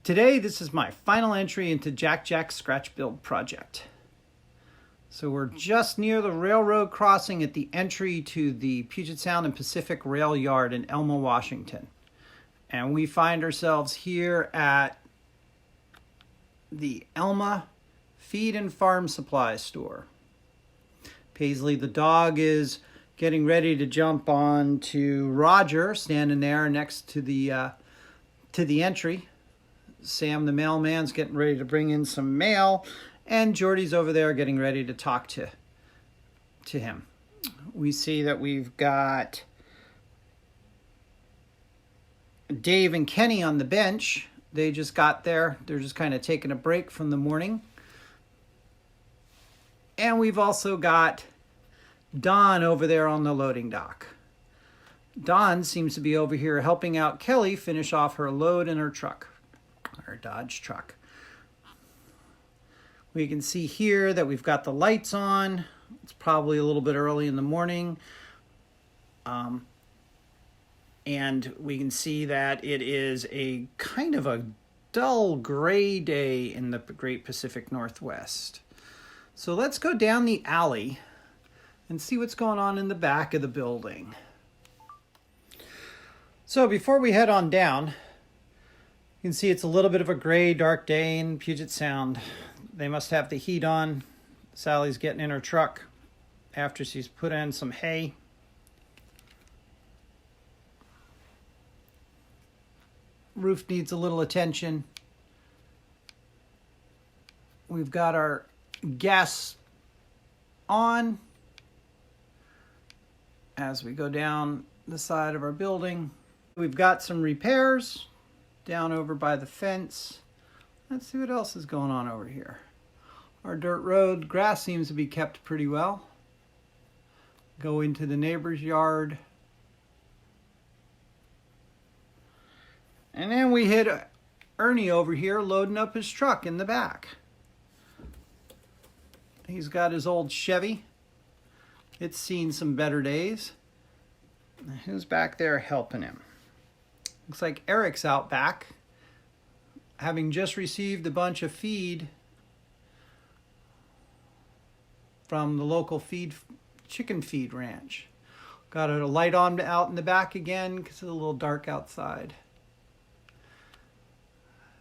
Today, this is my final entry into Jack Jack's scratch build project. So we're just near the railroad crossing at the entry to the Puget Sound and Pacific Rail Yard in Elma, Washington. And we find ourselves here at the Elma Feed and Farm Supply Store. Paisley the dog is getting ready to jump on to Roger, standing there next to the entry. Sam the mailman's getting ready to bring in some mail, and Jordy's over there getting ready to talk to him. We see that we've got Dave and Kenny on the bench. They just got there. They're just kind of taking a break from the morning. And we've also got Don over there on the loading dock. Don seems to be over here helping out Kelly finish off her load in her truck, her Dodge truck. We can see here that we've got the lights on. It's probably a little bit early in the morning. And we can see that it is a kind of a dull gray day in the Great Pacific Northwest. So let's go down the alley and see what's going on in the back of the building. So before we head on down, you can see it's a little bit of a gray, dark day in Puget Sound. They must have the heat on. Sally's getting in her truck after she's put in some hay. Roof needs a little attention. We've got our gas on as we go down the side of our building. We've got some repairs down over by the fence. Let's see what else is going on over here. Our dirt road, grass seems to be kept pretty well. Go into the neighbor's yard. And then we hit Ernie over here loading up his truck in the back. He's got his old Chevy. It's seen some better days. Who's back there helping him? Looks like Eric's out back, having just received a bunch of feed from the local chicken feed ranch. Got a light on out in the back again because it's a little dark outside.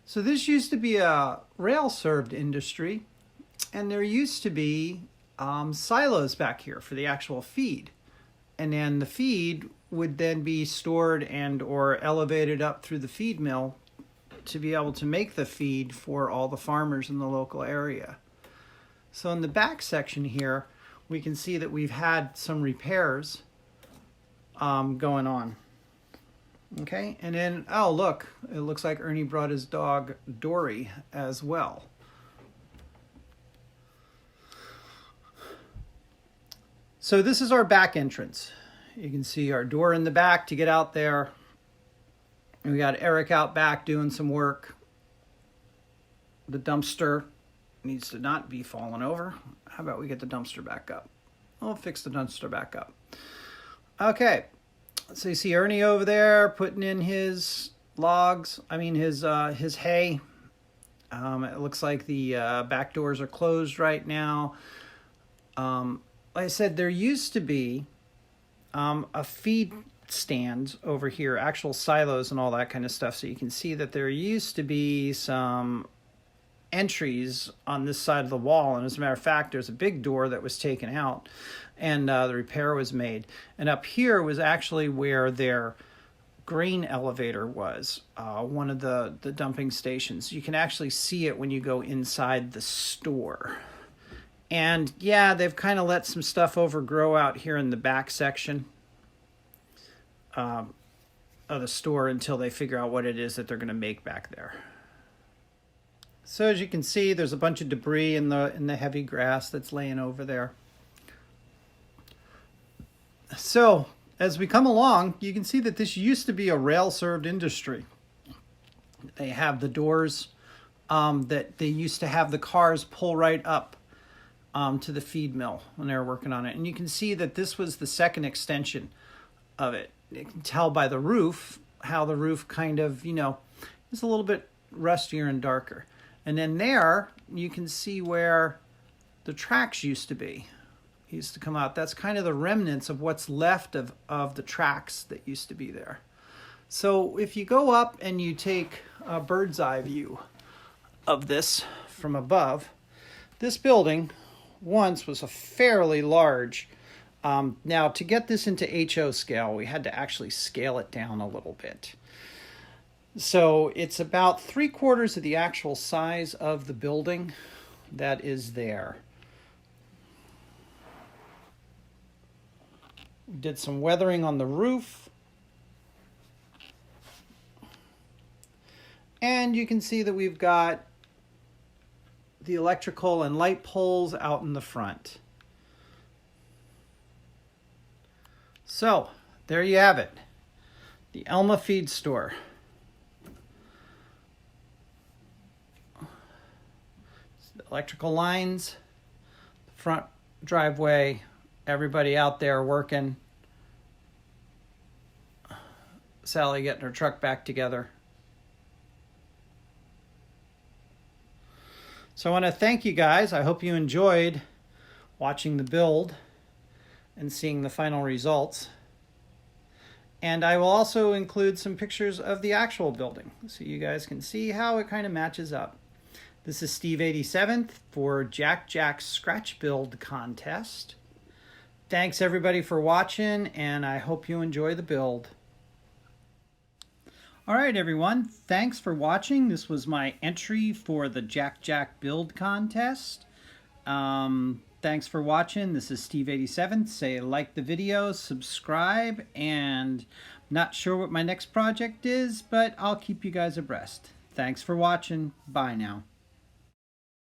So this used to be a rail-served industry, and there used to be silos back here for the actual feed. And then the feed would then be stored and or elevated up through the feed mill to be able to make the feed for all the farmers in the local area. So in the back section here, we can see that we've had some repairs going on. Okay, and then, oh look, it looks like Ernie brought his dog Dory as well. So this is our back entrance. You can see our door in the back to get out there. And we got Eric out back doing some work. The dumpster needs to not be falling over. How about we get the dumpster back up? I'll fix the dumpster back up. Okay. So you see Ernie over there putting in his logs. His hay. It looks like the back doors are closed right now. Like I said, there used to be a feed stand over here, actual silos and all that kind of stuff. So you can see that there used to be some entries on this side of the wall. And as a matter of fact, there's a big door that was taken out and the repair was made. And up here was actually where their grain elevator was, one of the dumping stations. You can actually see it when you go inside the store. And yeah, they've kind of let some stuff overgrow out here in the back section of the store until they figure out what it is that they're going to make back there. So as you can see, there's a bunch of debris in the heavy grass that's laying over there. So as we come along, you can see that this used to be a rail-served industry. They have the doors that they used to have the cars pull right up to the feed mill when they were working on it. And you can see that this was the second extension of it. You can tell by the roof how the roof kind of, is a little bit rustier and darker. And then there you can see where the tracks used to be. Used to come out. That's kind of the remnants of what's left of the tracks that used to be there. So if you go up and you take a bird's eye view of this from above, this building once was a fairly large. Now to get this into HO scale, we had to actually scale it down a little bit. So it's about 3/4 of the actual size of the building that is there. We did some weathering on the roof. And you can see that we've got the electrical and light poles out in the front. So, there you have it. The Elma feed store. The electrical lines, the front driveway, everybody out there working. Sally getting her truck back together. So I want to thank you guys. I hope you enjoyed watching the build and seeing the final results. And I will also include some pictures of the actual building so you guys can see how it kind of matches up. This is Steve 87th for Jack's Scratch Build Contest. Thanks everybody for watching, and I hope you enjoy the build. Alright everyone, thanks for watching. This was my entry for the Jack Build Contest. Thanks for watching. This is Steve 87. Say like the video, subscribe, and not sure what my next project is, but I'll keep you guys abreast. Thanks for watching. Bye now.